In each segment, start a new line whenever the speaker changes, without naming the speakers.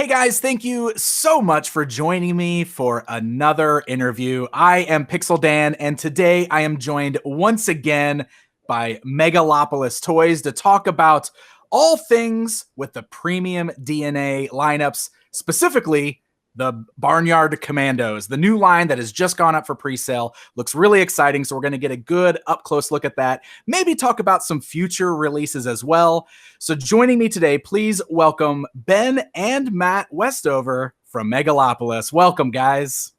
Hey guys, thank you so much for joining me for another interview. I am Pixel Dan, and today I am joined once again by Megalopolis Toys to talk about all things with the premium DNA lineups, specifically the Barnyard Commandos, the new line that has just gone up for pre-sale. Looks really exciting, so we're going to get a good up-close look at that. Maybe talk about some future releases as well. So joining me today, please welcome Ben and Matt Westover from Megalopolis. Welcome, guys.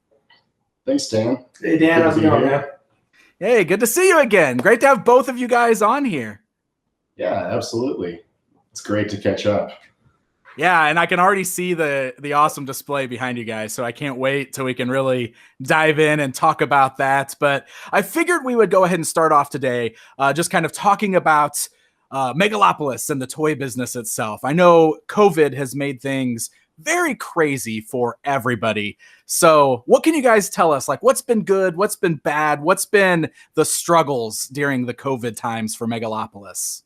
Thanks, Dan.
Hey, Dan. How's it going, man?
Hey, good to see you again. Great to have both of you guys on here.
Yeah, absolutely. It's great to catch up.
Yeah, and I can already see the awesome display behind you guys, so I can't wait till we can really dive in and talk about that. But I figured we would go ahead and start off today just kind of talking about Megalopolis and the toy business itself. I know COVID has made things very crazy for everybody. So what can you guys tell us? Like, what's been good? What's been bad? What's been the struggles during the COVID times for Megalopolis?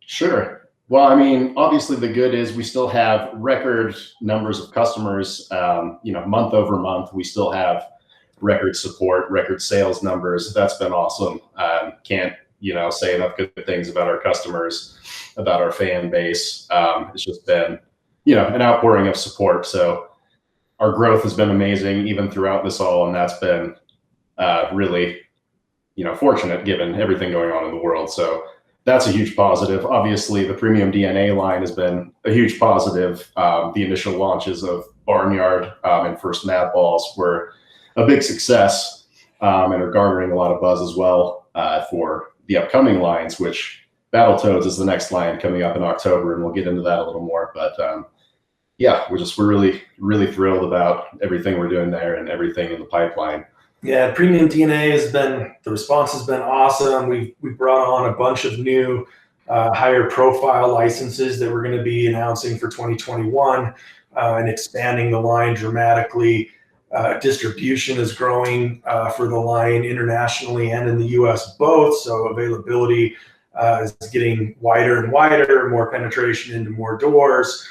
Sure. Well, I mean, obviously the good is we still have record numbers of customers, month over month. We still have record support, record sales numbers. That's been awesome. Can't, say enough good things about our customers, about our fan base. It's just been, an outpouring of support. So our growth has been amazing even throughout this all. And that's been really, fortunate given everything going on in the world. So that's a huge positive. Obviously, the premium DNA line has been a huge positive. The initial launches of Barnyard and first Mad Balls were a big success and are garnering a lot of buzz as well for the upcoming lines, which Battletoads is the next line coming up in October, and we'll get into that a little more. But we're really, really thrilled about everything we're doing there and everything in the pipeline.
Yeah, premium DNA the response has been awesome. We brought on a bunch of new higher profile licenses that we're going to be announcing for 2021 and expanding the line dramatically. Distribution is growing for the line internationally and in the US both. So availability is getting wider and wider, more penetration into more doors.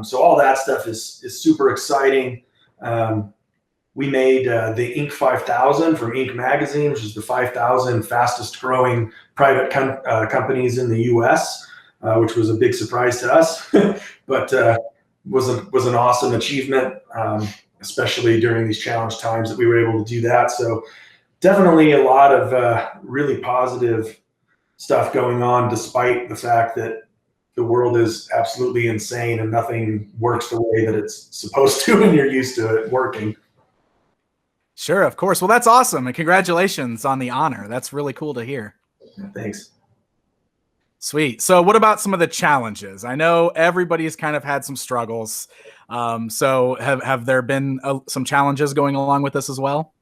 So all that stuff is super exciting. We made the Inc. 5000 from Inc. magazine, which is the 5,000 fastest growing private companies in the US, which was a big surprise to us, but was an awesome achievement, especially during these challenge times that we were able to do that. So definitely a lot of really positive stuff going on, despite the fact that the world is absolutely insane and nothing works the way that it's supposed to and you're used to it working.
Sure, of course. Well, that's awesome. And congratulations on the honor. That's really cool to hear.
Thanks.
Sweet. So what about some of the challenges? I know everybody's kind of had some struggles. So have there been some challenges going along with this as well?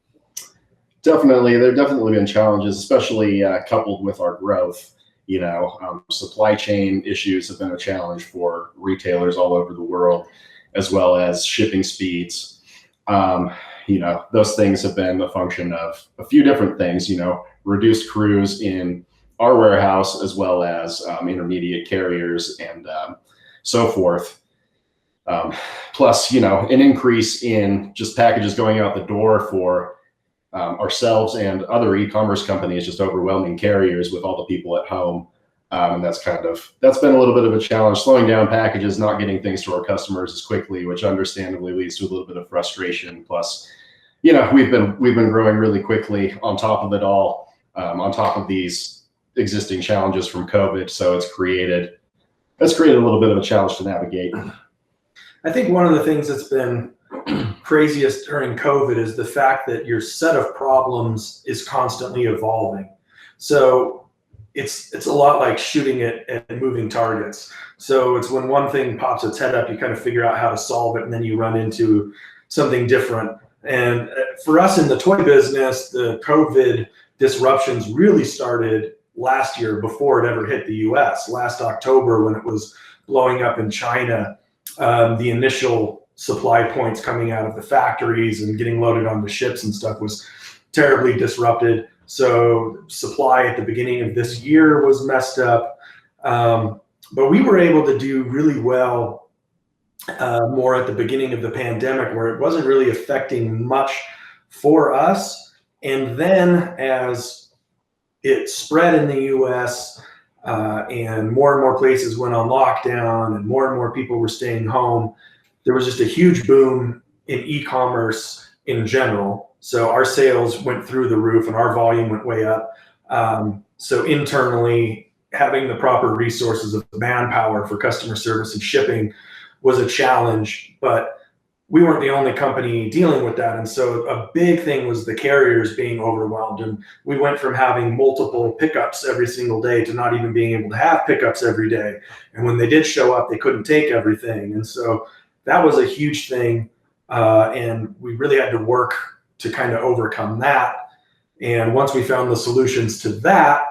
Definitely. There have definitely been challenges, especially coupled with our growth. Supply chain issues have been a challenge for retailers all over the world, as well as shipping speeds. Those things have been a function of a few different things, reduced crews in our warehouse, as well as intermediate carriers and so forth. Plus, an increase in just packages going out the door for ourselves and other e-commerce companies, just overwhelming carriers with all the people at home. And that's been a little bit of a challenge, slowing down packages, not getting things to our customers as quickly, which understandably leads to a little bit of frustration. Plus, we've been growing really quickly on top of it all, on top of these existing challenges from COVID. So it's created a little bit of a challenge to navigate.
I think one of the things that's been craziest during COVID is the fact that your set of problems is constantly evolving. So it's a lot like shooting at moving targets. So it's when one thing pops its head up, you kind of figure out how to solve it, and then you run into something different. And for us in the toy business, the COVID disruptions really started last year before it ever hit the US. Last October, when it was blowing up in China, the initial supply points coming out of the factories and getting loaded onto ships and stuff was terribly disrupted. So supply at the beginning of this year was messed up. But we were able to do really well more at the beginning of the pandemic, where it wasn't really affecting much for us. And then as it spread in the US, and more places went on lockdown and more people were staying home, there was just a huge boom in e-commerce in general. So our sales went through the roof and our volume went way up. So internally, having the proper resources of manpower for customer service and shipping was a challenge, but we weren't the only company dealing with that. And so a big thing was the carriers being overwhelmed. And we went from having multiple pickups every single day to not even being able to have pickups every day. And when they did show up, they couldn't take everything. And so that was a huge thing. And we really had to work to kind of overcome that. And once we found the solutions to that,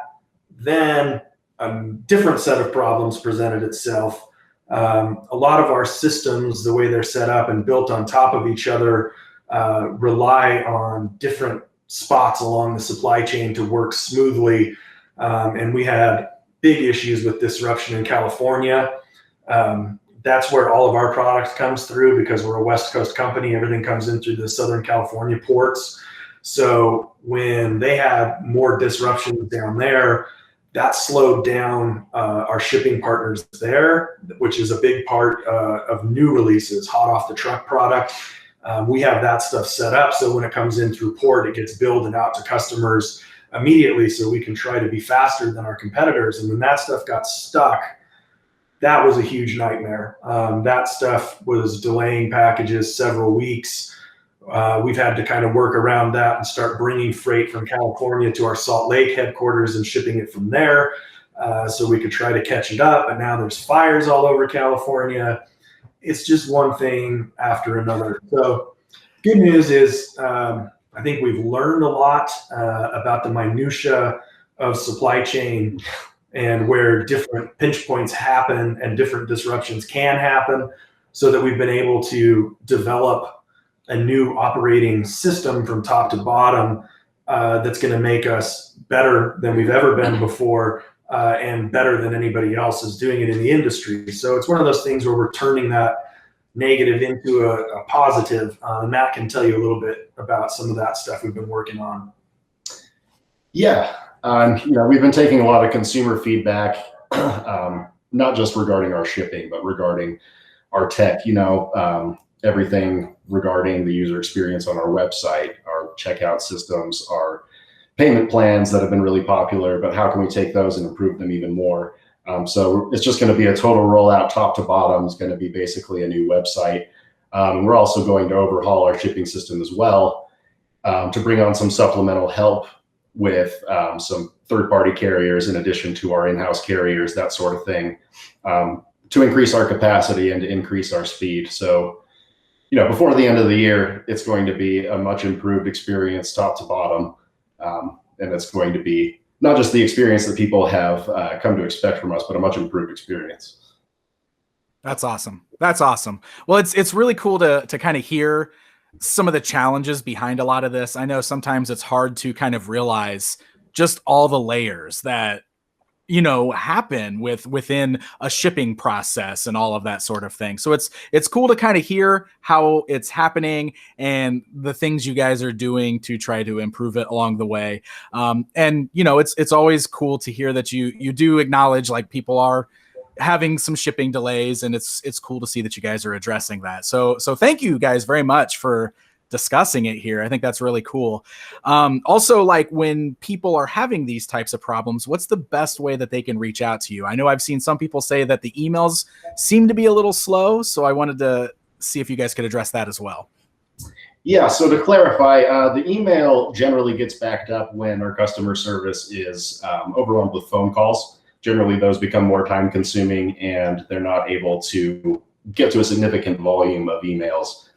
then a different set of problems presented itself. A lot of our systems, the way they're set up and built on top of each other, rely on different spots along the supply chain to work smoothly. And we had big issues with disruption in California. That's where all of our product comes through because we're a West Coast company. Everything comes in through the Southern California ports. So when they had more disruptions down there, that slowed down our shipping partners there, which is a big part of new releases, hot off the truck product. We have that stuff set up so when it comes in through port, it gets billed and out to customers immediately so we can try to be faster than our competitors. And when that stuff got stuck, that was a huge nightmare. That stuff was delaying packages several weeks. We've had to kind of work around that and start bringing freight from California to our Salt Lake headquarters and shipping it from there so we could try to catch it up. But now there's fires all over California. It's just one thing after another. So good news is I think we've learned a lot about the minutia of supply chain and where different pinch points happen and different disruptions can happen so that we've been able to develop a new operating system from top to bottom that's going to make us better than we've ever been before and better than anybody else is doing it in the industry. So it's one of those things where we're turning that negative into a positive. Matt can tell you a little bit about some of that stuff we've been working on.
Yeah, we've been taking a lot of consumer feedback, not just regarding our shipping, but regarding our tech, everything regarding the user experience on our website, our checkout systems, our payment plans that have been really popular, but how can we take those and improve them even more? So it's just going to be a total rollout top to bottom. It's going to be basically a new website. We're also going to overhaul our shipping system as well to bring on some supplemental help with some third-party carriers in addition to our in-house carriers, that sort of thing, to increase our capacity and to increase our speed. So, before the end of the year, it's going to be a much improved experience top to bottom. And it's going to be not just the experience that people have come to expect from us, but a much improved experience.
That's awesome. That's awesome. Well, it's really cool to kind of hear some of the challenges behind a lot of this. I know sometimes it's hard to kind of realize just all the layers that happen within a shipping process and all of that sort of thing. So it's cool to kind of hear how it's happening and the things you guys are doing to try to improve it along the way. And it's always cool to hear that you do acknowledge like people are having some shipping delays, and it's cool to see that you guys are addressing that. So thank you guys very much for discussing it here. I think that's really cool. Also, like when people are having these types of problems, what's the best way that they can reach out to you? I know I've seen some people say that the emails seem to be a little slow, so I wanted to see if you guys could address that as well.
Yeah, so to clarify, the email generally gets backed up when our customer service is overwhelmed with phone calls. Generally, those become more time consuming and they're not able to get to a significant volume of emails.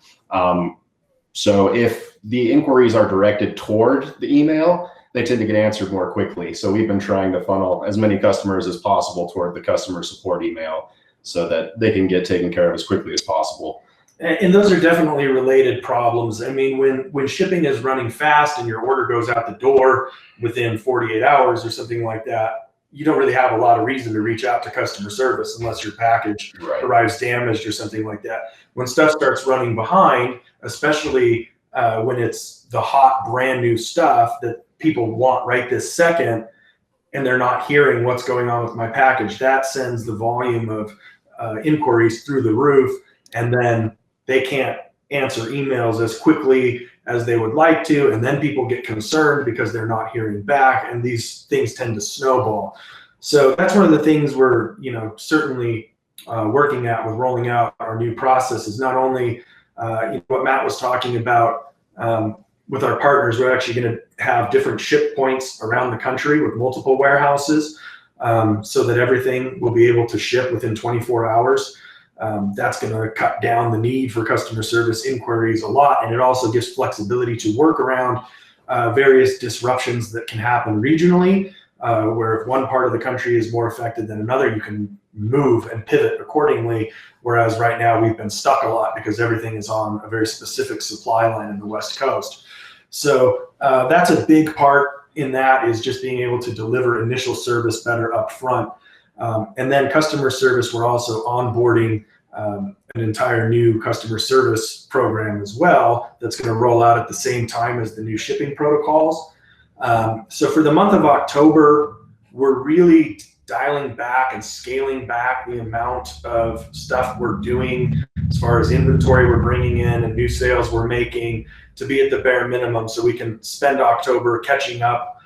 So if the inquiries are directed toward the email, they tend to get answered more quickly. So we've been trying to funnel as many customers as possible toward the customer support email so that they can get taken care of as quickly as possible.
And those are definitely related problems. I mean, when shipping is running fast and your order goes out the door within 48 hours or something like that, you don't really have a lot of reason to reach out to customer service unless your package arrives damaged or something like that. When stuff starts running behind, especially when it's the hot, brand new stuff that people want right this second, and they're not hearing what's going on with my package, that sends the volume of inquiries through the roof, and then they can't answer emails as quickly as they would like to, and then people get concerned because they're not hearing back, and these things tend to snowball. So that's one of the things we're certainly working at with rolling out our new processes. Not only what Matt was talking about with our partners, we're actually going to have different ship points around the country with multiple warehouses, so that everything will be able to ship within 24 hours. That's going to cut down the need for customer service inquiries a lot, and it also gives flexibility to work around various disruptions that can happen regionally, where if one part of the country is more affected than another, you can move and pivot accordingly, whereas right now we've been stuck a lot because everything is on a very specific supply line in the West Coast. So that's a big part in that, is just being able to deliver initial service better up front. And then customer service, we're also onboarding an entire new customer service program as well that's going to roll out at the same time as the new shipping protocols. So for the month of October, we're really dialing back and scaling back the amount of stuff we're doing as far as inventory we're bringing in and new sales we're making, to be at the bare minimum so we can spend October catching up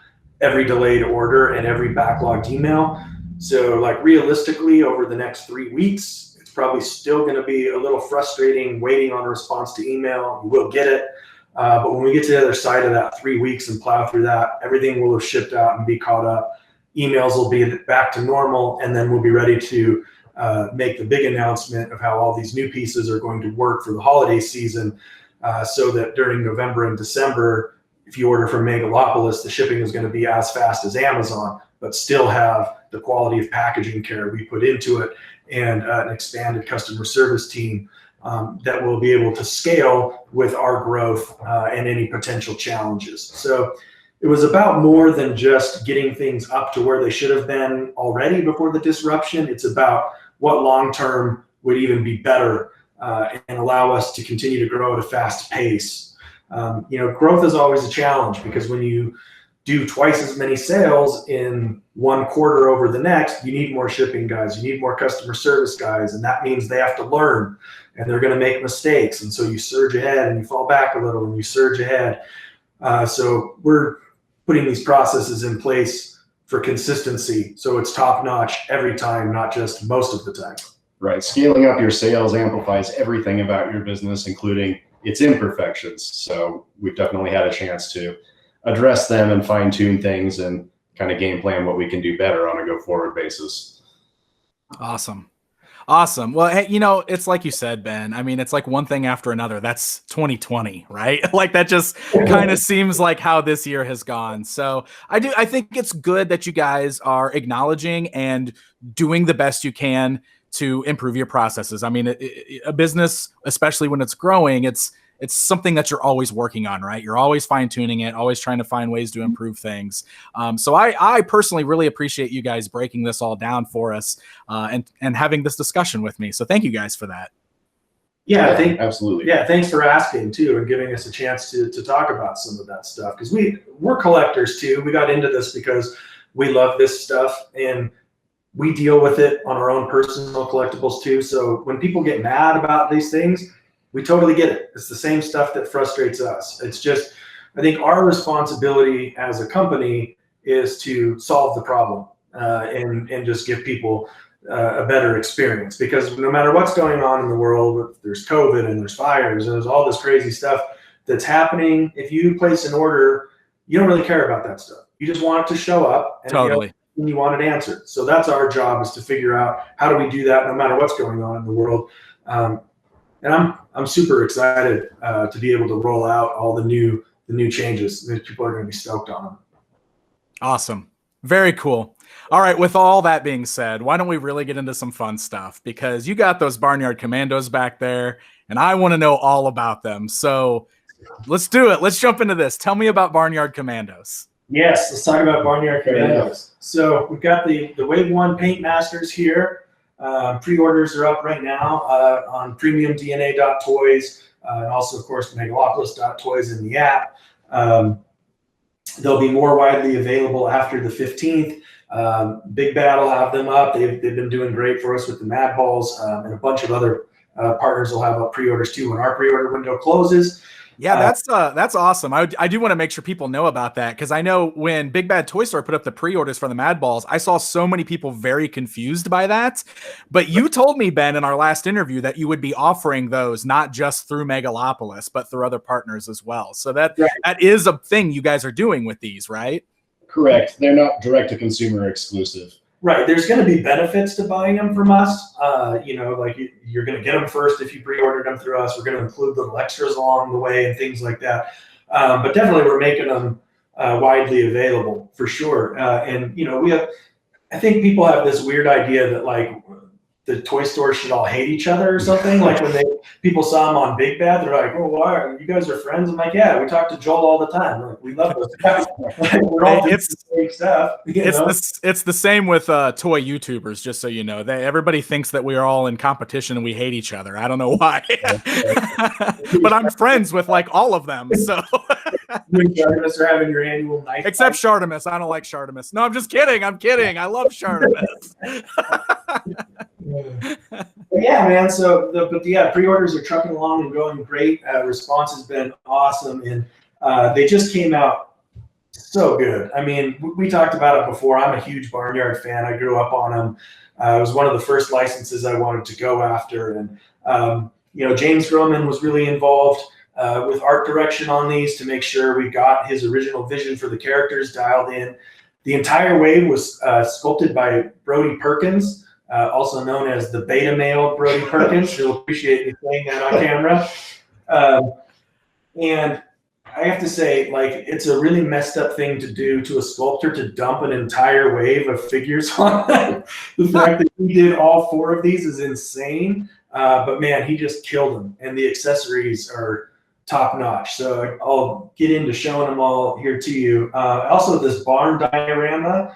every delayed order and every backlogged email. So like realistically, over the next 3 weeks, it's probably still going to be a little frustrating waiting on a response to email. You will get it. But when we get to the other side of that 3 weeks and plow through that, everything will have shipped out and be caught up. Emails will be back to normal, and then we'll be ready to make the big announcement of how all these new pieces are going to work for the holiday season, so that during November and December, if you order from Megalopolis, the shipping is going to be as fast as Amazon, but still have the quality of packaging care we put into it, and an expanded customer service team that will be able to scale with our growth and any potential challenges. So it was about more than just getting things up to where they should have been already before the disruption. It's about what long-term would even be better and allow us to continue to grow at a fast pace. Growth is always a challenge, because when you do twice as many sales in one quarter over the next, you need more shipping guys, you need more customer service guys, and that means they have to learn, and they're going to make mistakes. And so you surge ahead and you fall back a little and you surge ahead. So we're putting these processes in place for consistency, so it's top notch every time, not just most of the time.
Right. Scaling up your sales amplifies everything about your business, including its imperfections. So we've definitely had a chance to address them and fine tune things and kind of game plan what we can do better on a go forward basis.
Awesome. Well, hey, it's like you said, Ben. I mean, it's like one thing after another. That's 2020, right? Like that just kind of seems like how this year has gone. So I think it's good that you guys are acknowledging and doing the best you can to improve your processes. I mean, a business, especially when it's growing, it's something that you're always working on, right? You're always fine tuning it, always trying to find ways to improve things. So I personally really appreciate you guys breaking this all down for us and having this discussion with me. So thank you guys for that.
Yeah, I think
absolutely.
Yeah, thanks for asking too, and giving us a chance to talk about some of that stuff, because we're collectors too. We got into this because we love this stuff, and we deal with it on our own personal collectibles too. So when people get mad about these things, we totally get it. It's the same stuff that frustrates us. It's just, I think our responsibility as a company is to solve the problem and just give people a better experience, because no matter what's going on in the world, there's COVID and there's fires and there's all this crazy stuff that's happening. If you place an order, you don't really care about that stuff. You just want it to show up, and
totally.
You want it answered. So that's our job, is to figure out how do we do that no matter what's going on in the world. And I'm super excited to be able to roll out all the new changes. People are going to be stoked on them.
Awesome. Very cool. All right. With all that being said, why don't we really get into some fun stuff? Because you got those Barnyard Commandos back there, and I want to know all about them. So let's do it. Let's jump into this. Tell me about Barnyard Commandos.
Yes, let's talk about Barnyard Commandos. So we've got the Wave 1 Paint Masters here. Pre-orders are up right now on premiumdna.toys and also, of course, megalopolis.toys in the app. They'll be more widely available after the 15th. Big Bad will have them up. They've been doing great for us with the Mad Balls, and a bunch of other partners will have up pre-orders too when our pre-order window closes.
Yeah, that's awesome. I do want to make sure people know about that, because I know when Big Bad Toy Store put up the pre-orders for the Mad Balls, I saw so many people very confused by that. But you told me, Ben, in our last interview that you would be offering those not just through Megalopolis, but through other partners as well. So that is a thing you guys are doing with these, right?
Correct. They're not direct-to-consumer exclusive.
Right. There's going to be benefits to buying them from us. Like you're going to get them first if you pre-ordered them through us. We're going to include little extras along the way and things like that. But definitely we're making them widely available for sure. I think people have this weird idea that like the toy stores should all hate each other or something. Like when people saw them on Big Bad, they're like, "Oh, why? You guys are friends?" I'm like, "Yeah, we talk to Joel all the time. Like, we love those guys. We're all doing the same stuff."
It's the same with toy YouTubers. Just so you know, everybody thinks that we are all in competition and we hate each other. I don't know why, but I'm friends with like all of them. So
you and Shartimus are having your annual night.
Except Shartimus. I don't like Shartimus. No, I'm just kidding. I'm kidding. I love Shartimus.
Yeah, man. So, pre-orders are trucking along and going great. Response has been awesome, and they just came out so good. I mean, we talked about it before. I'm a huge Barnyard fan. I grew up on them. It was one of the first licenses I wanted to go after, and James Vermin was really involved with art direction on these to make sure we got his original vision for the characters dialed in. The entire wave was sculpted by Brody Perkins. Also known as the beta male Brody Perkins. You'll appreciate me saying that on camera. And I have to say, like, it's a really messed up thing to do to a sculptor to dump an entire wave of figures on them. The fact that he did all 4 of these is insane. But man, he just killed them. And the accessories are top notch. So I'll get into showing them all here to you. Also, this barn diorama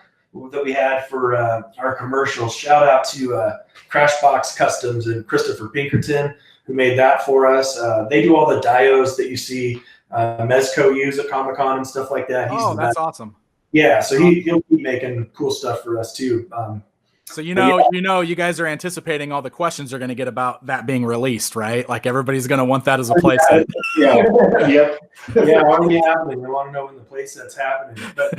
that we had for our commercials. Shout out to Crashbox Customs and Christopher Pinkerton, who made that for us. They do all the dios that you see Mezco use at Comic-Con and stuff like that.
That's awesome.
Yeah, so he'll be making cool stuff for us too.
So you guys are anticipating all the questions you're going to get about that being released, right? Like everybody's going to want that as a playset.
Yeah, already happening. They want to know when the playset's happening. But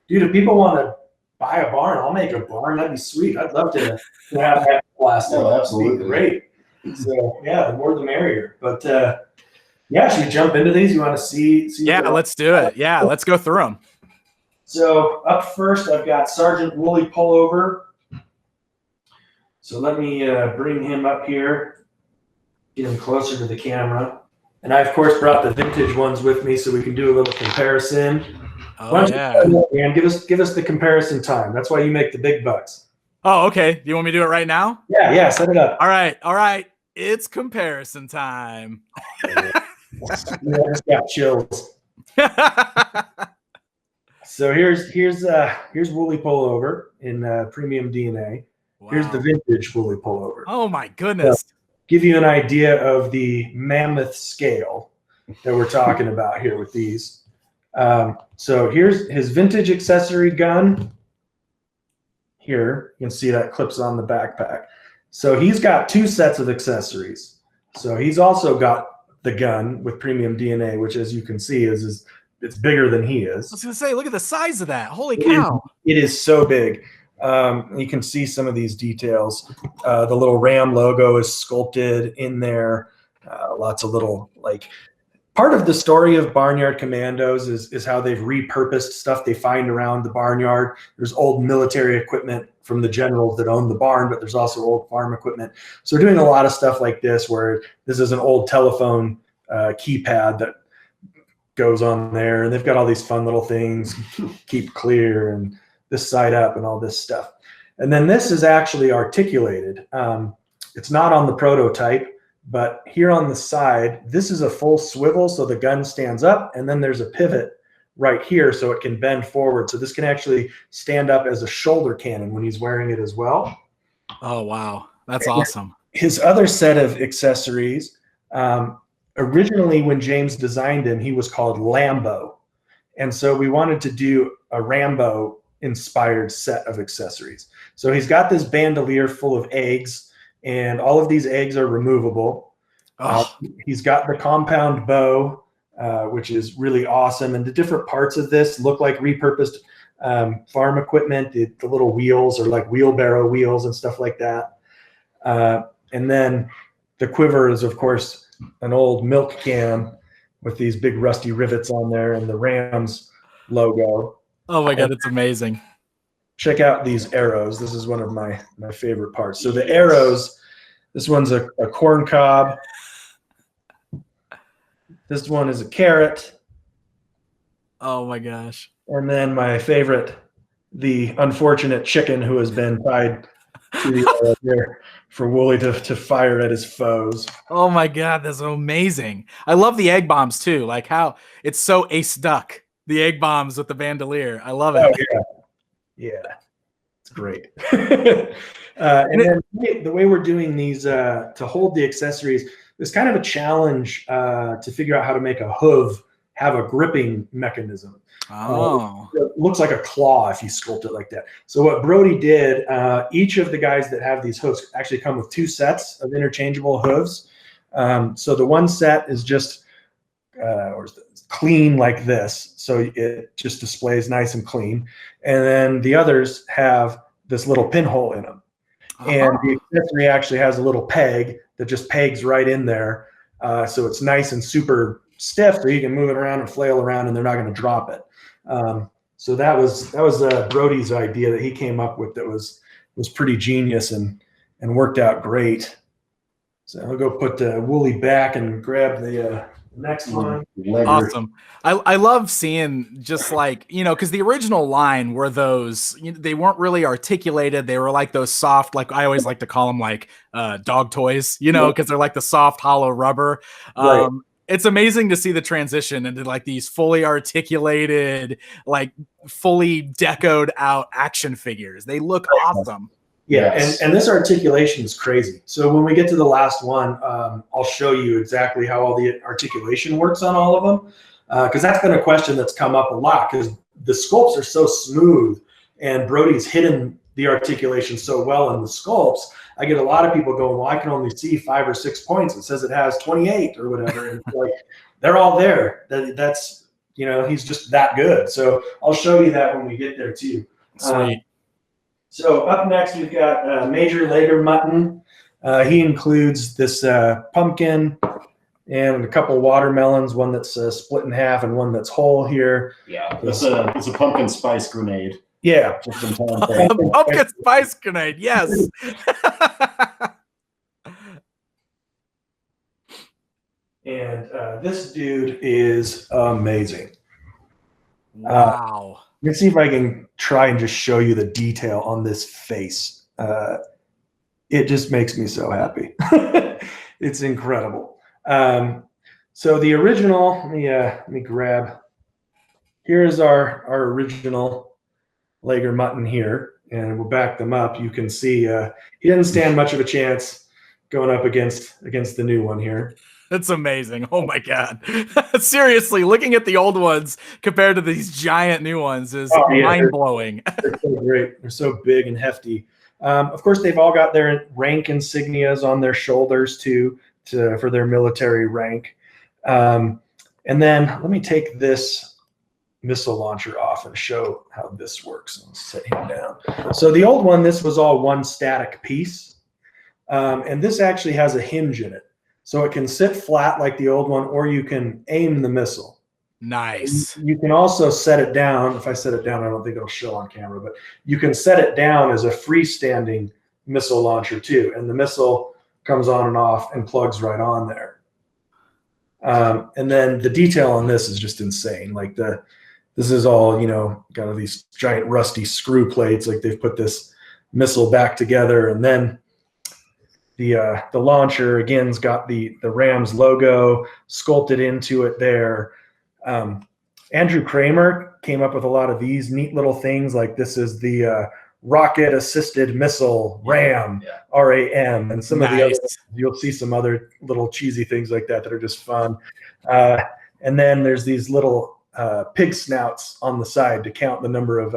dude, if people want to buy a barn, I'll make a barn. That'd be sweet. I'd love to have that blast.
Oh, absolutely.
That'd be great. So yeah, the more the merrier. But should we jump into these? You want to see?
Yeah, let's do it. Yeah, let's go through them.
So up first, I've got Sergeant Wooly Pullover. So let me bring him up here, get him closer to the camera. And I, of course, brought the vintage ones with me so we can do a little comparison.
Oh, yeah.
Man, give us the comparison time. That's why you make the big bucks.
Oh, okay. Do you want me to do it right now?
Yeah, set it up.
All right. It's comparison time.
I just got chills. So here's Wooly Pullover in premium DNA. Wow. Here's the vintage Wooly Pullover.
Oh my goodness.
Give you an idea of the mammoth scale that we're talking about here with these. So here's his vintage accessory gun. Here, you can see that clips on the backpack. So he's got 2 sets of accessories. So he's also got the gun with premium DNA, which, as you can see, it's bigger than he is.
I was going to say, look at the size of that. Holy cow.
It is so big. You can see some of these details. The little Ram logo is sculpted in there. Lots of little, like, part of the story of Barnyard Commandos is how they've repurposed stuff they find around the barnyard. There's old military equipment from the generals that own the barn, but there's also old farm equipment. So we're doing a lot of stuff like this, where this is an old telephone keypad that goes on there, and they've got all these fun little things, keep clear and this side up and all this stuff. And then this is actually articulated. It's not on the prototype, but here on the side, this is a full swivel, so the gun stands up, and then there's a pivot right here so it can bend forward. So this can actually stand up as a shoulder cannon when he's wearing it as well.
Oh, wow. That's awesome.
His other set of accessories, originally when James designed him, he was called Lambo. And so we wanted to do a Rambo inspired set of accessories. So he's got this bandolier full of eggs, and all of these eggs are removable. He's got the compound bow, which is really awesome. And the different parts of this look like repurposed farm equipment. The little wheels are like wheelbarrow wheels and stuff like that. And then the quiver is, of course, an old milk can with these big rusty rivets on there and the Rams logo.
Oh my God, it's amazing.
Check out these arrows. This is one of my favorite parts. So the arrows, this one's a corn cob. This one is a carrot.
Oh my gosh.
And then my favorite, the unfortunate chicken who has been tied to the arrow here for Wooly to fire at his foes.
Oh my God, that's amazing. I love the egg bombs too. Like how it's so Ace Duck, the egg bombs with the bandolier. I love it.
Oh, yeah. It's great. And then the way we're doing these to hold the accessories, it's kind of a challenge to figure out how to make a hoof have a gripping mechanism. It looks like a claw if you sculpt it like that. So what Brody did, each of the guys that have these hooves actually come with 2 sets of interchangeable hooves. So the one set is just clean like this. So it just displays nice and clean. And then the others have this little pinhole in them. And the accessory actually has a little peg that just pegs right in there. So it's nice and super stiff, so you can move it around and flail around and they're not going to drop it. So that was Brody's idea that he came up with that was pretty genius and worked out great. So I'll go put Wooly back and grab the next one.
Awesome. I love seeing just like, because the original line were those, they weren't really articulated. They were like those soft, like I always like to call them like dog toys, because they're like the soft hollow rubber.
Right.
It's amazing to see the transition into like these fully articulated, like fully decoed out action figures. They look awesome.
Yeah, and this articulation is crazy. So when we get to the last one, I'll show you exactly how all the articulation works on all of them, because that's been a question that's come up a lot because the sculpts are so smooth and Brody's hidden the articulation so well in the sculpts. I get a lot of people going, well, I can only see 5 or 6 points. It says it has 28 or whatever. And it's like, they're all there. That's, he's just that good. So I'll show you that when we get there too.
Sweet.
So up next, we've got Major Lager Mutton. He includes this pumpkin and a couple watermelons, one that's split in half and one that's whole here.
Yeah, it's a pumpkin spice grenade.
Yeah, just some
pumpkin spice grenade. Yes.
And this dude is amazing.
Wow.
Let's see if I can try and just show you the detail on this face. It just makes me so happy. It's incredible. So the original, let me grab. Here's our original Lager mutton here, and we'll back them up. You can see he didn't stand much of a chance going up against the new one here.
That's amazing. Oh my God. Seriously, looking at the old ones compared to these giant new ones is mind-blowing.
They're so great. They're so big and hefty. Of course, they've all got their rank insignias on their shoulders too, for their military rank. And then let me take this missile launcher off and show how this works. I'll set him down. So the old one, this was all one static piece. And this actually has a hinge in it. So it can sit flat like the old one, or you can aim the missile.
Nice.
You can also set it down. If I set it down, I don't think it'll show on camera, but you can set it down as a freestanding missile launcher too. And the missile comes on and off and plugs right on there. And then the detail on this is just insane. Like this is all, kind of these giant rusty screw plates. Like they've put this missile back together, and then the launcher again's got the Rams logo sculpted into it there. Andrew Kramer came up with a lot of these neat little things. Like this is the rocket assisted missile RAM, RAM, and some of the other, you'll see some other little cheesy things like that are just fun. And then there's these little pig snouts on the side to count the number of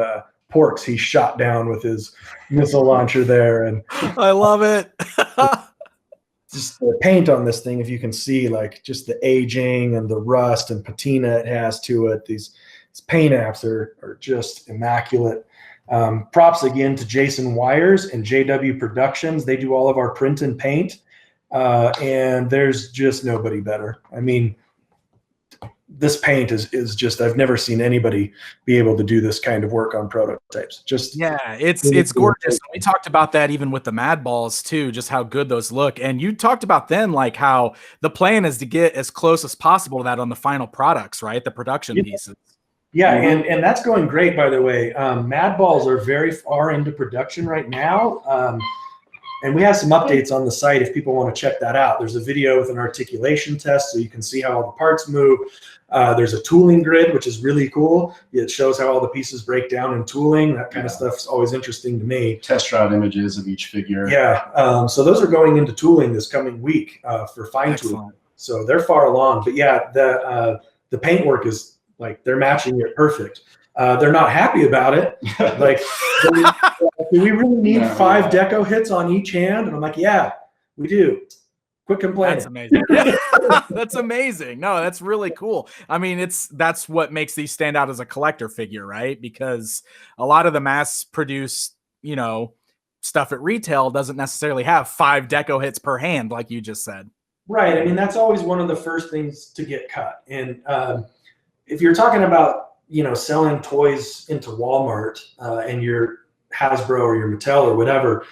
porks he shot down with his missile launcher there. And
I love it.
Just the paint on this thing, if you can see, like just the aging and the rust and patina it has to it. These paint apps are just immaculate. Props again to Jason Wires and JW Productions. They do all of our print and paint, and there's just nobody better. I mean, this paint is just, I've never seen anybody be able to do this kind of work on prototypes. Just
it's gorgeous. We talked about that even with the Mad Balls too, just how good those look. And you talked about then like how the plan is to get as close as possible to that on the final products, right? The production pieces.
Yeah, and that's going great, by the way. Mad Balls are very far into production right now. And we have some updates on the site if people want to check that out. There's a video with an articulation test so you can see how all the parts move. There's a tooling grid, which is really cool. It shows how all the pieces break down in tooling. That kind of stuff's always interesting to me.
Test shot images of each figure.
Yeah, so those are going into tooling this coming week for fine tooling. So they're far along. But yeah, the paint work is like they're matching it perfect. They're not happy about it. Like, do we really need 5 deco hits on each hand? And I'm like, yeah, we do. Quit complaining.
That's amazing. That's amazing. No, that's really cool. I mean, that's what makes these stand out as a collector figure, right? Because a lot of the mass produced, stuff at retail doesn't necessarily have 5 deco hits per hand, like you just said.
Right. I mean, that's always one of the first things to get cut. And if you're talking about, selling toys into Walmart and your Hasbro or your Mattel or whatever,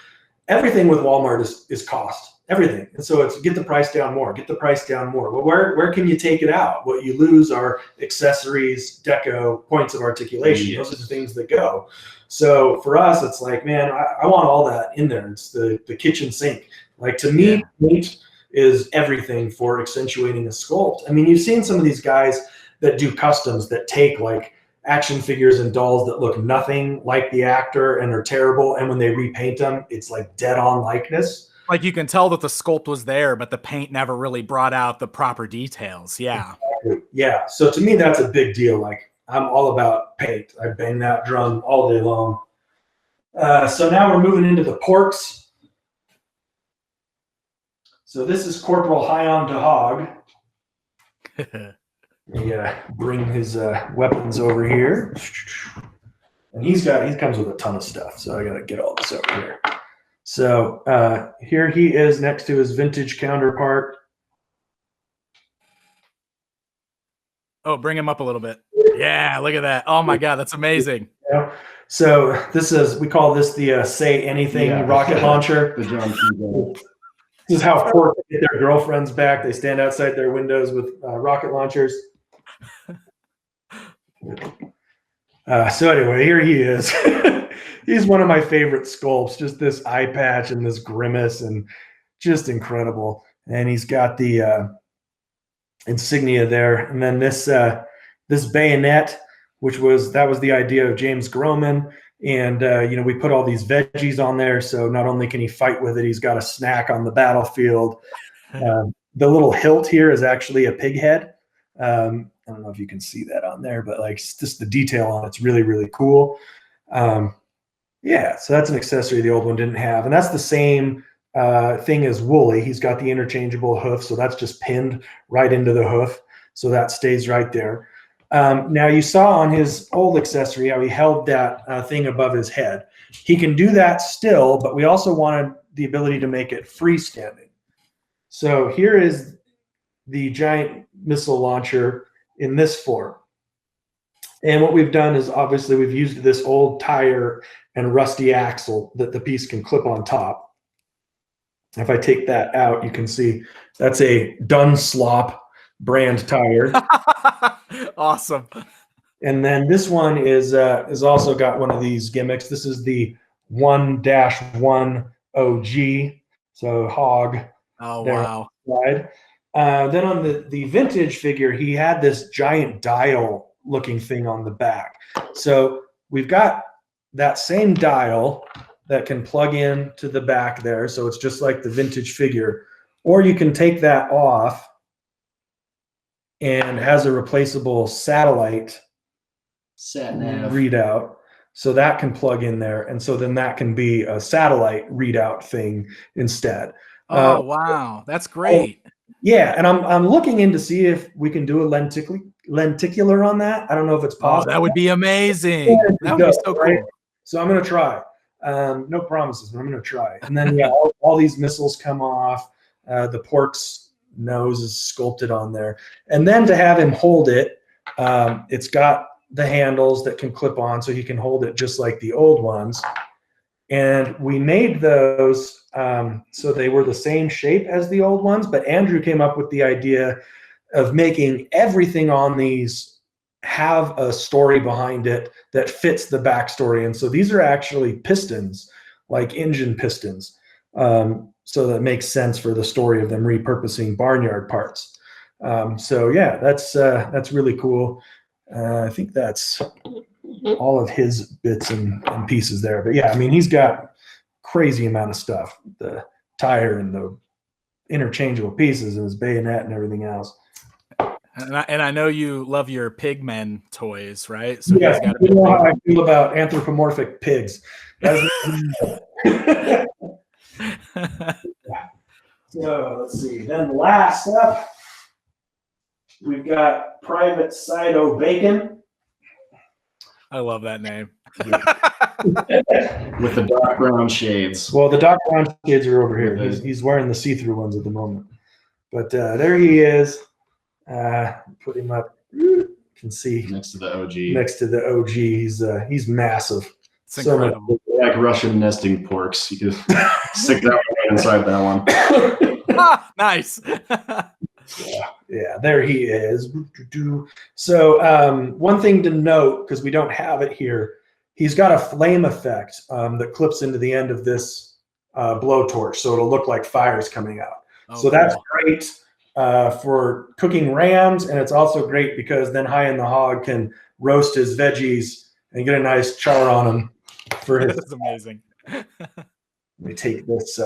everything with Walmart is cost. Everything. And so it's get the price down more, get the price down more. Well, where can you take it out? What you lose are accessories, deco, points of articulation. Those are the things that go. So for us, it's like, man, I want all that in there. It's the kitchen sink. Like to me, paint is everything for accentuating a sculpt. I mean, you've seen some of these guys that do customs that take like action figures and dolls that look nothing like the actor and are terrible. And when they repaint them, it's like dead on likeness.
Like you can tell that the sculpt was there, but the paint never really brought out the proper details. Yeah.
Exactly. Yeah. So to me, that's a big deal. Like I'm all about paint. I bang that drum all day long. So now we're moving into the porks. So this is Corporal Hyon de Hog. He bring his weapons over here. And he comes with a ton of stuff. So I got to get all this over here. So here he is next to his vintage counterpart.
Oh, bring him up a little bit. Yeah, look at that. Oh my God, that's amazing.
Yeah. So we call this the Say Anything rocket launcher. This is how porks get their girlfriends back. They stand outside their windows with rocket launchers. So anyway, here he is. He's one of my favorite sculpts. Just this eye patch and this grimace, and just incredible. And he's got the insignia there, and then this bayonet, that was the idea of James Groman. And we put all these veggies on there, so not only can he fight with it, he's got a snack on the battlefield. The little hilt here is actually a pig head. I don't know if you can see that on there, but like just the detail on it's really, really cool. Yeah, so that's an accessory the old one didn't have. And that's the same thing as Wooly. He's got the interchangeable hoof, so that's just pinned right into the hoof. So that stays right there. Now you saw on his old accessory how he held that thing above his head. He can do that still, but we also wanted the ability to make it freestanding. So here is the giant missile launcher in this form. And what we've done is obviously we've used this old tire and rusty axle that the piece can clip on top. If I take that out, you can see that's a Dunslop brand tire.
Awesome.
And then this one is also got one of these gimmicks. This is the 1-1 OG, so hog.
Oh, wow.
Then on the vintage figure, he had this giant dial looking thing on the back. So we've got that same dial that can plug in to the back there. So it's just like the vintage figure, or you can take that off and has a replaceable satellite
Sat-nav
readout. So that can plug in there. And so then that can be a satellite readout thing instead.
Oh, wow. That's great.
Yeah. And I'm looking in to see if we can do a lenticular on that. I don't know if it's possible.
Oh, that would be amazing. That would be so cool.
Right? So I'm going to try. No promises, but I'm going to try. And then, yeah, all these missiles come off. The pork's nose is sculpted on there. And then to have him hold it, it's got the handles that can clip on, so he can hold it just like the old ones. And we made those so they were the same shape as the old ones, but Andrew came up with the idea of making everything on these have a story behind it that fits the backstory. And so these are actually pistons, like engine pistons. So that makes sense for the story of them repurposing barnyard parts. So yeah, that's really cool. I think that's all of his bits and pieces there. But yeah, I mean, he's got crazy amount of stuff, the tire and the interchangeable pieces and his bayonet and everything else.
And I know you love your pigmen toys, right? So
yeah, you know how I feel about anthropomorphic pigs. So let's see. Then last up, we've got Private Sido Bacon.
I love that name.
with the dark brown shades.
Well, the dark brown shades are over here. He's wearing the see-through ones at the moment. But there he is. Put him up. You can see
next to the OG.
Next to the OG, he's massive.
It's incredible.
Like Russian nesting porks. You could stick that one inside that one.
Nice.
Yeah, there he is. So one thing to note, because we don't have it here, he's got a flame effect that clips into the end of this blowtorch, so it'll look like fire's coming out. Oh, so that's great for cooking rams, and it's also great because then High in the Hog can roast his veggies and get a nice char on them.
That's amazing.
Let me take this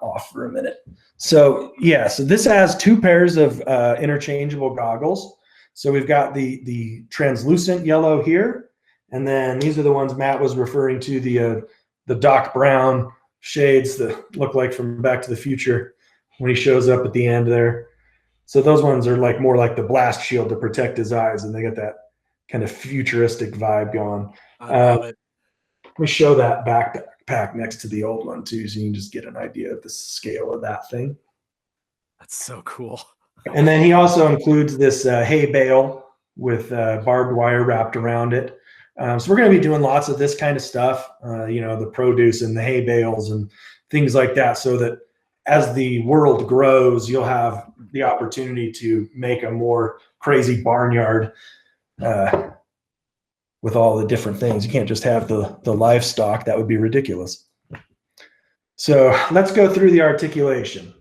off for a minute. So yeah, so this has two pairs of interchangeable goggles. So we've got the translucent yellow here, and then these are the ones Matt was referring to, the Doc Brown shades that look like from Back to the Future when he shows up at the end there. So those ones are like more like the blast shield to protect his eyes, and they get that kind of futuristic vibe going.
I love it.
Let me show that backpack next to the old one too, so you can just get an idea of the scale of that thing.
That's so cool.
And then he also includes this hay bale with barbed wire wrapped around it. So we're going to be doing lots of this kind of stuff, the produce and the hay bales and things like that, so that as the world grows, you'll have the opportunity to make a more crazy barnyard with all the different things. You can't just have the livestock. That would be ridiculous. So let's go through the articulation.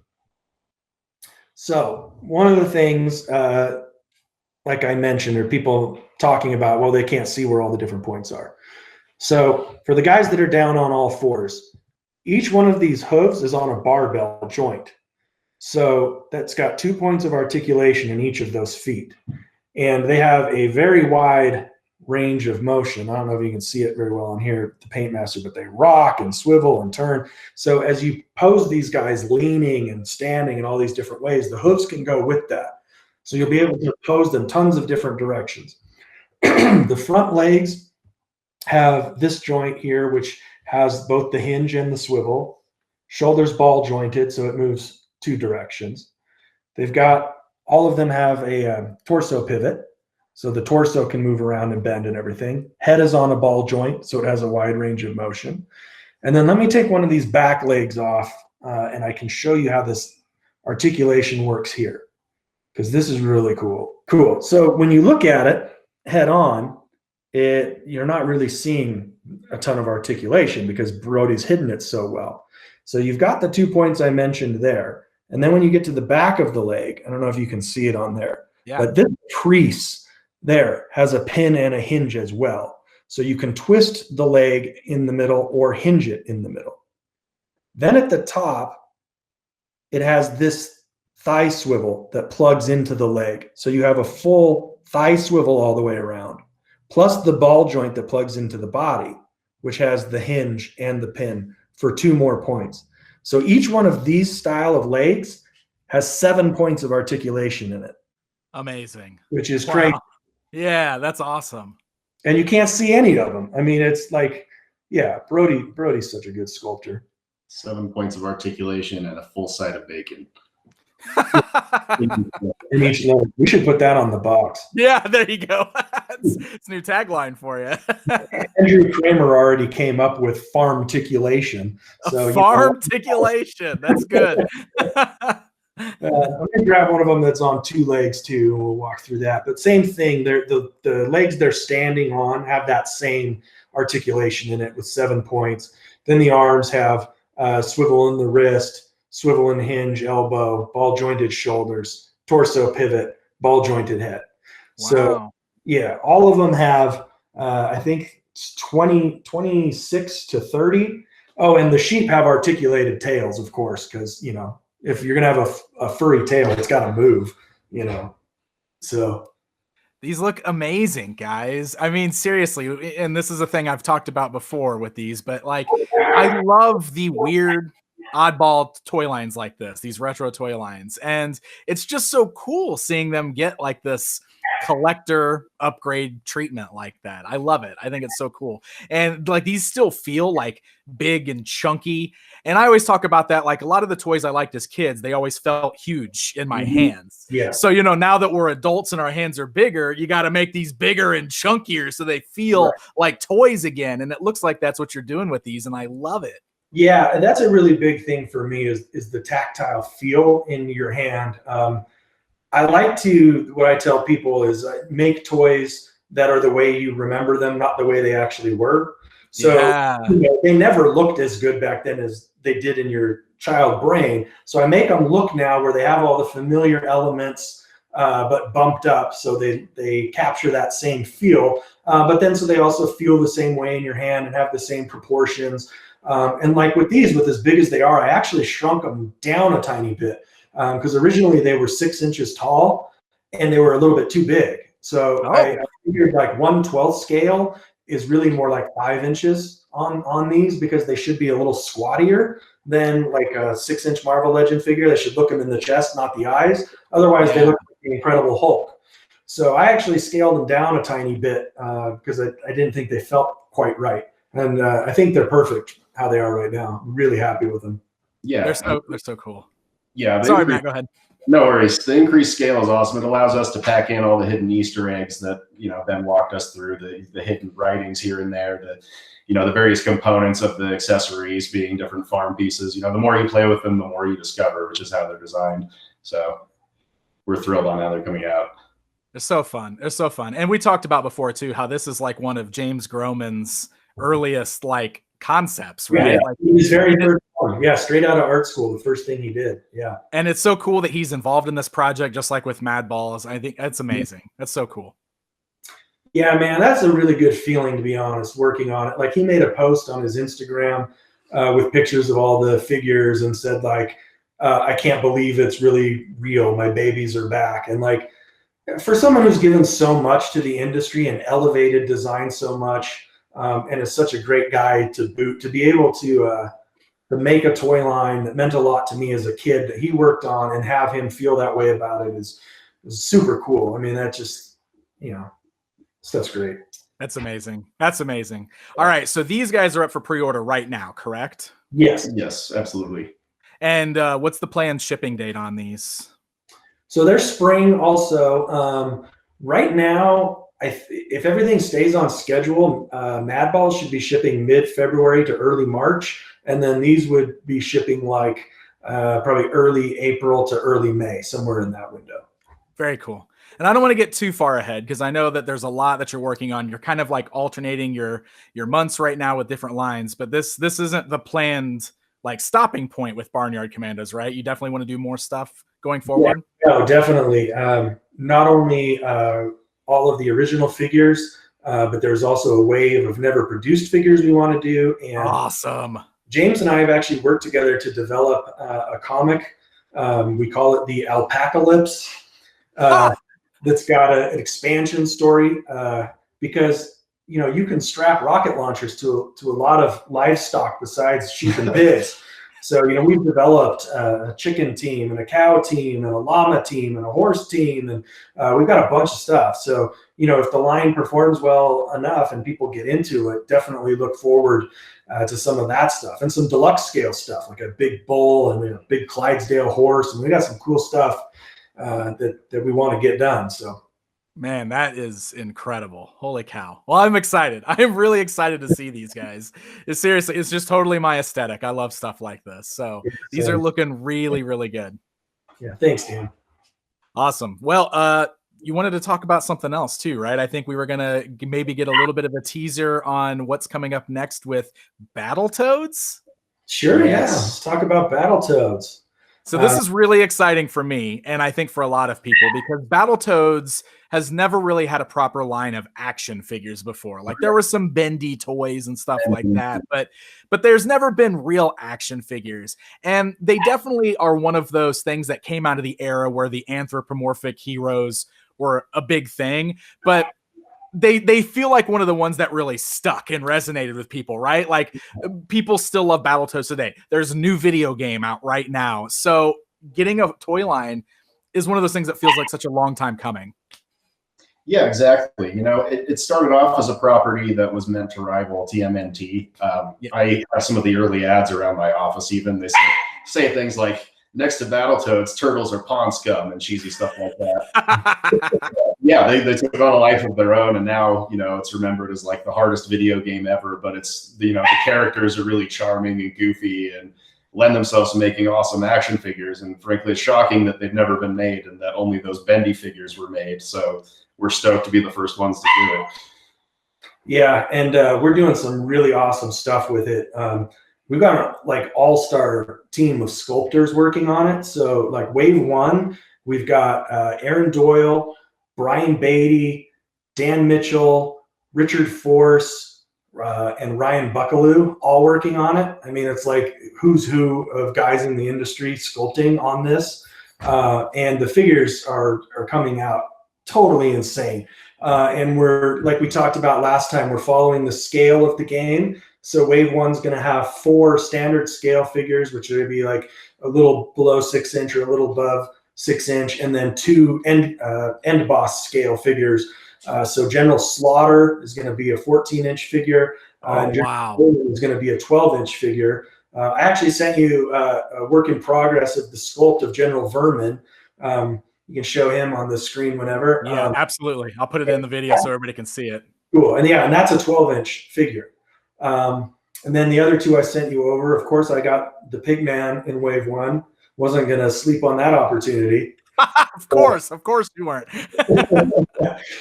So one of the things, like I mentioned, are people talking about, well, they can't see where all the different points are. So for the guys that are down on all fours, each one of these hooves is on a barbell joint. So that's got 2 points of articulation in each of those feet. And they have a very wide range of motion. I don't know if you can see it very well on here, the Paint Master, but they rock and swivel and turn. So as you pose these guys leaning and standing in all these different ways, the hooves can go with that. So you'll be able to pose them tons of different directions. The front legs have this joint here, which has both the hinge and the swivel. Shoulders ball jointed, so it moves 2 directions. They've got, all of them have a torso pivot. So the torso can move around and bend and everything. Head is on a ball joint, so it has a wide range of motion. And then let me take one of these back legs off, and I can show you how this articulation works here, because this is really cool. Cool. So when you look at it head on, you're not really seeing a ton of articulation because Brody's hidden it so well. So you've got the 2 points I mentioned there. And then when you get to the back of the leg, I don't know if you can see it on there, but this crease there has a pin and a hinge as well. So you can twist the leg in the middle or hinge it in the middle. Then at the top, it has this thigh swivel that plugs into the leg. So you have a full thigh swivel all the way around, plus the ball joint that plugs into the body, which has the hinge and the pin for 2 more points. So each one of these style of legs has 7 points of articulation in it.
Amazing.
Which is crazy.
Yeah, that's awesome.
And you can't see any of them. I mean, it's like, yeah, Brody's such a good sculptor.
7 points of articulation and a full side of bacon.
In each leg. We should put that on the box.
Yeah, there you go. It's a new tagline for you.
Andrew Kramer already came up with farm-ticulation. So
farm-ticulation. That's good.
I'm gonna grab one of them that's on 2 legs too, and we'll walk through that. But same thing, the legs they're standing on have that same articulation in it with 7 points. Then the arms have swivel in the wrist, swivel and hinge elbow, ball jointed shoulders, torso pivot, ball jointed head.
Wow.
So yeah, all of them have I think 26 to 30. Oh, and the sheep have articulated tails, of course, because if you're gonna have a furry tail, it's got to move, So
these look amazing, guys. I mean, seriously, and this is a thing I've talked about before with these, but like, I love the weird oddball toy lines like this, these retro toy lines, and it's just so cool seeing them get like this collector upgrade treatment like that. I love it. I think it's so cool. And like, these still feel like big and chunky. And I always talk about that. Like, a lot of the toys I liked as kids, they always felt huge in my hands.
Yeah.
So, now that we're adults and our hands are bigger, you got to make these bigger and chunkier so they feel like toys again. And it looks like that's what you're doing with these. And I love it.
Yeah. And that's a really big thing for me is the tactile feel in your hand. I like to, what I tell people is make toys that are the way you remember them, not the way they actually were. So they never looked as good back then as they did in your child brain. So I make them look now where they have all the familiar elements, but bumped up. So they capture that same feel, but then so they also feel the same way in your hand and have the same proportions. And like with these, with as big as they are, I actually shrunk them down a tiny bit. Because originally they were 6 inches tall and they were a little bit too big. So I figured like 1/12 scale is really more like 5 inches on these, because they should be a little squattier than like a 6-inch Marvel Legend figure. They should look them in the chest, not the eyes. Otherwise they look like the Incredible Hulk. So I actually scaled them down a tiny bit because I didn't think they felt quite right. And I think they're perfect how they are right now. I'm really happy with them.
Yeah.
They're so cool.
Yeah.
Sorry, Matt, go ahead.
No worries. The increased scale is awesome. It allows us to pack in all the hidden Easter eggs that, Ben walked us through, the hidden writings here and there, the various components of the accessories being different farm pieces. The more you play with them, the more you discover, which is how they're designed. So we're thrilled on how they're coming out.
They're so fun. They're so fun. And we talked about before too, how this is like one of James Groman's earliest like concepts, right?
Yeah,
like,
he was very straight out of art school, the first thing he did. Yeah.
And it's so cool that he's involved in this project, just like with Mad Balls. I think that's amazing. That's so cool.
Yeah, man, that's a really good feeling, to be honest, working on it. Like, he made a post on his Instagram with pictures of all the figures and said like, I can't believe it's really real. My babies are back. And like, for someone who's given so much to the industry and elevated design so much, and is such a great guy to boot, to be able to make a toy line that meant a lot to me as a kid that he worked on, and have him feel that way about it is super cool. I mean, that just, stuff's great.
That's amazing. That's amazing. All right. So these guys are up for pre-order right now, correct?
Yes.
Yes, absolutely.
And what's the planned shipping date on these?
So they're spring also. Right now, if everything stays on schedule, Mad Balls should be shipping mid-February to early March. And then these would be shipping like probably early April to early May, somewhere in that window.
Very cool. And I don't want to get too far ahead, because I know that there's a lot that you're working on. You're kind of like alternating your months right now with different lines, but this isn't the planned like stopping point with Barnyard Commandos, right? You definitely want to do more stuff going forward.
Yeah, no, definitely. Not only all of the original figures, but there's also a wave of never produced figures we want to do. And
awesome.
James and I have actually worked together to develop a comic. We call it the Alpacalypse. That's got an expansion story because you can strap rocket launchers to a lot of livestock besides sheep and pigs. So we've developed a chicken team and a cow team and a llama team and a horse team, and we've got a bunch of stuff. So if the line performs well enough and people get into it, definitely look forward to some of that stuff and some deluxe scale stuff like a big bull and a big Clydesdale horse, and we got some cool stuff that we want to get done. So,
man, that is incredible. Holy cow. Well, I'm excited. I am really excited to see these guys. Seriously, it's just totally my aesthetic. I love stuff like this. So these are looking really, really good.
Yeah. Thanks, Dan.
Awesome. Well, you wanted to talk about something else too, right? I think we were going to maybe get a little bit of a teaser on what's coming up next with Battletoads.
Sure. Yes. Yeah. Let's talk about Battletoads.
So this is really exciting for me, and I think for a lot of people, because Battletoads has never really had a proper line of action figures before. Like there were some bendy toys and stuff like that, but there's never been real action figures. And they definitely are one of those things that came out of the era where the anthropomorphic heroes were a big thing, but they feel like one of the ones that really stuck and resonated with people, right? Like people still love Battletoads today. There's a new video game out right now. So getting a toy line is one of those things that feels like such a long time coming.
Yeah, exactly. It started off as a property that was meant to rival TMNT. I have some of the early ads around my office even. They say things like, next to Battletoads, turtles are pond scum and cheesy stuff like that. Yeah, they took on a life of their own, and now it's remembered as like the hardest video game ever. But it's the characters are really charming and goofy and lend themselves to making awesome action figures. And frankly, it's shocking that they've never been made and that only those bendy figures were made. So we're stoked to be the first ones to do it.
Yeah, and we're doing some really awesome stuff with it. We've got like all-star team of sculptors working on it. So like wave one, we've got Aaron Doyle, Brian Beatty, Dan Mitchell, Richard Force, and Ryan Buckaloo all working on it. I mean, it's like who's who of guys in the industry sculpting on this. And the figures are coming out totally insane. And we're, like we talked about last time, we're following the scale of the game. So wave one's going to have 4 standard scale figures, which are going to be like a little below 6 inch or a little above 6 inch, and then 2 end boss scale figures. So General Slaughter is going to be a 14-inch figure.
Wow.
Is going to be a 12-inch figure. I actually sent you a work in progress of the sculpt of General Vermin. You can show him on the screen whenever.
Yeah, absolutely. I'll put it in the video so everybody can see it.
Cool. And yeah, and that's a 12-inch figure. And then the other 2 I sent you over. Of course, I got the Pigman in wave 1. Wasn't going to sleep on that opportunity.
Of course you weren't.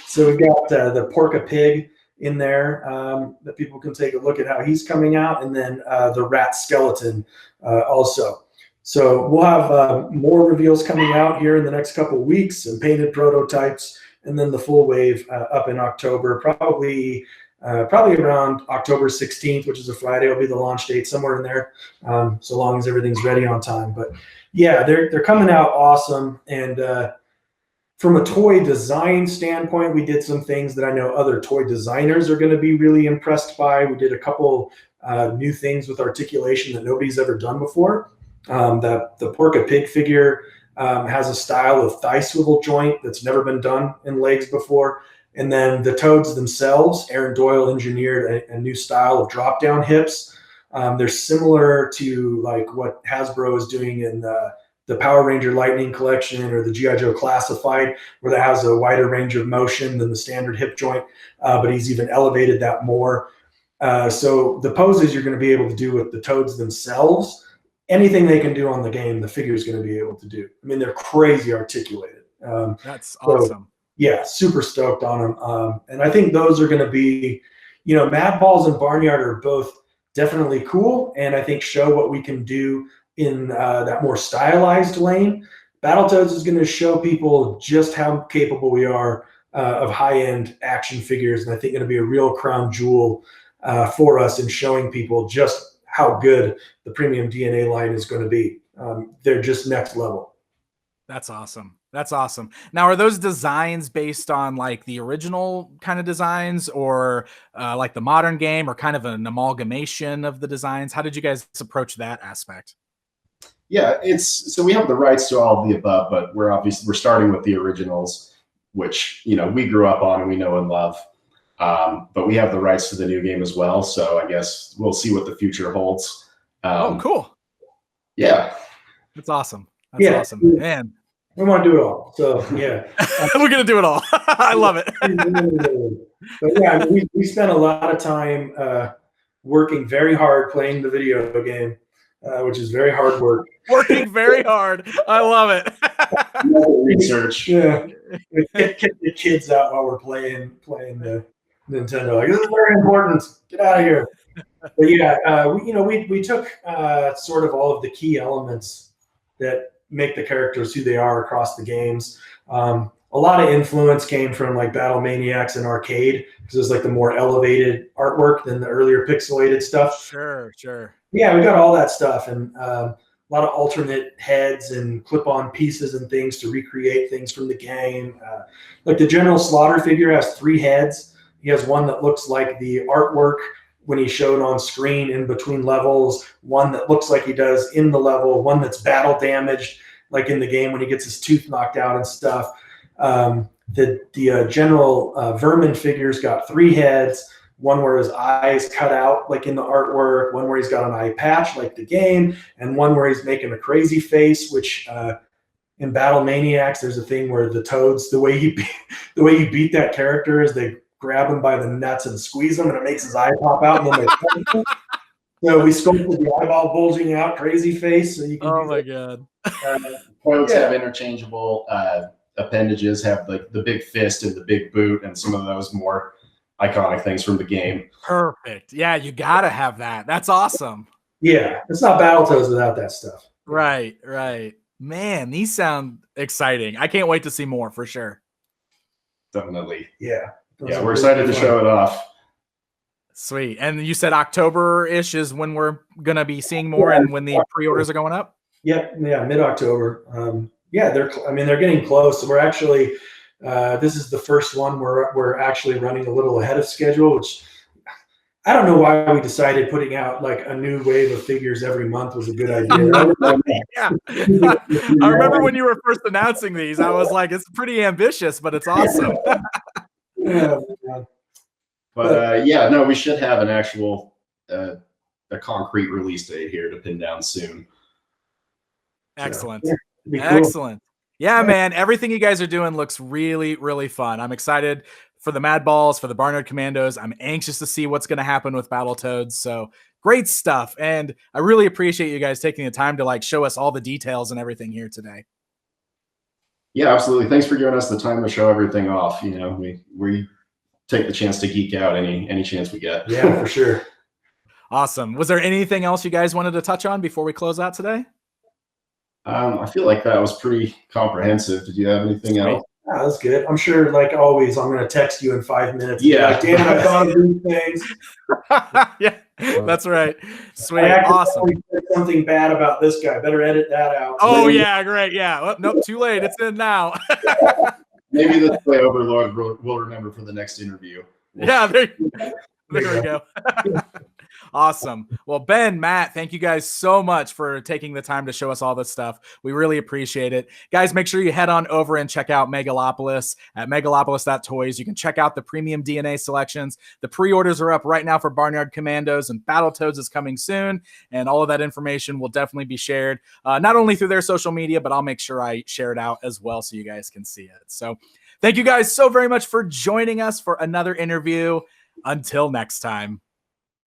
So we've got the Porka Pig in there that people can take a look at how he's coming out, and then the Rat Skeleton also. So we'll have more reveals coming out here in the next couple of weeks, and painted prototypes, and then the full wave up in October, probably around October 16th, which is a Friday, will be the launch date, somewhere in there, so long as everything's ready on time. But yeah, they're coming out awesome. And from a toy design standpoint, we did some things that I know other toy designers are going to be really impressed by. We did a couple new things with articulation that nobody's ever done before. The Porka Pig figure has a style of thigh swivel joint that's never been done in legs before. And then the toads themselves, Aaron Doyle engineered a new style of drop-down hips. They're similar to like what Hasbro is doing in the Power Ranger Lightning collection or the G.I. Joe Classified, where that has a wider range of motion than the standard hip joint, but he's even elevated that more. So the poses you're going to be able to do with the toads themselves, anything they can do on the game, the figure is going to be able to do. I mean, they're crazy articulated.
That's awesome.
Yeah, super stoked on them. And I think those are going to be, Mad Balls and Barnyard are both definitely cool, and I think show what we can do in that more stylized lane. Battletoads is going to show people just how capable we are of high-end action figures, and I think going to be a real crown jewel for us in showing people just how good the premium DNA line is going to be. They're just next level.
That's awesome. That's awesome. Now, are those designs based on like the original kind of designs, or like the modern game, or kind of an amalgamation of the designs? How did you guys approach that aspect?
Yeah, so we have the rights to all of the above, but we're starting with the originals, which, you know, we grew up on and we know and love. But we have the rights to the new game as well. So I guess we'll see what the future holds.
Oh, cool.
Yeah.
That's awesome. That's awesome, man.
We want to do it all. So yeah,
we're going to do it all. I love it.
But yeah, we spent a lot of time working very hard playing the video game, which is very hard work.
Working very hard. I love it.
Research.
Yeah. Get the kids out while we're playing the Nintendo. Like, this is very important. Get out of here. But yeah, we took sort of all of the key elements that make the characters who they are across the games. A lot of influence came from like Battle Maniacs and Arcade, because it's like the more elevated artwork than the earlier pixelated stuff.
Sure.
Yeah, we got all that stuff, and a lot of alternate heads and clip-on pieces and things to recreate things from the game. Like the General Slaughter figure has 3 heads. He has one that looks like the artwork when he's shown on screen in between levels, one that looks like he does in the level, one that's battle damaged, like in the game when he gets his tooth knocked out and stuff. The General Vermin figure's got 3 heads, one where his eyes cut out like in the artwork, one where he's got an eye patch like the game, and one where he's making a crazy face, which in Battle Maniacs, there's a thing where the Toads, the way you beat that character is they grab him by the nuts and squeeze him, and it makes his eye pop out, and then they so we sculpted the eyeball bulging out, crazy face. So you can
oh my god!
Toads have interchangeable appendages, have like the big fist and the big boot, and some of those more iconic things from the game.
Perfect. Yeah, you gotta have that. That's awesome.
Yeah, it's not Battletoads without that stuff.
Right. Man, these sound exciting. I can't wait to see more for sure.
Definitely.
Yeah.
Yeah, we're excited to show it off.
Sweet. And you said October-ish is when we're gonna be seeing more, and when the pre-orders are going up?
Yep. Yeah, mid-October. They're getting close. We're actually this is the first one where we're actually running a little ahead of schedule, which I don't know why we decided putting out like a new wave of figures every month was a good idea.
Yeah. I remember when you were first announcing these, I was like, it's pretty ambitious, but it's awesome.
But we should have an actual a concrete release date here to pin down soon.
Excellent.
So, cool.
Excellent. Yeah, man. Everything you guys are doing looks really, really fun. I'm excited for the Mad Balls, for the Barnyard Commandos. I'm anxious to see what's going to happen with Battletoads. So great stuff. And I really appreciate you guys taking the time to like show us all the details and everything here today.
Yeah, absolutely. Thanks for giving us the time to show everything off. You know, we take the chance to geek out any chance we get.
Yeah, for sure.
Awesome. Was there anything else you guys wanted to touch on before we close out today?
I feel like that was pretty comprehensive. Did you have anything else?
Yeah, that's good. I'm sure, like always, I'm going to text you in 5 minutes.
Yeah.
Like, damn it, I thought of these things.
Yeah, that's right. Sweet.
I
Awesome.
said something bad about this guy. Better edit that out.
Oh, yeah, great. Yeah. Oh, nope, too late. It's in now.
Maybe this way Overlord will remember for the next interview.
Yeah, there we go. Awesome. Well, Ben, Matt, thank you guys so much for taking the time to show us all this stuff. We really appreciate it. Guys, make sure you head on over and check out Megalopolis at megalopolis.toys. You can check out the premium DNA selections. The pre-orders are up right now for Barnyard Commandos, and Battletoads is coming soon. And all of that information will definitely be shared, not only through their social media, but I'll make sure I share it out as well so you guys can see it. So thank you guys so very much for joining us for another interview. Until next time.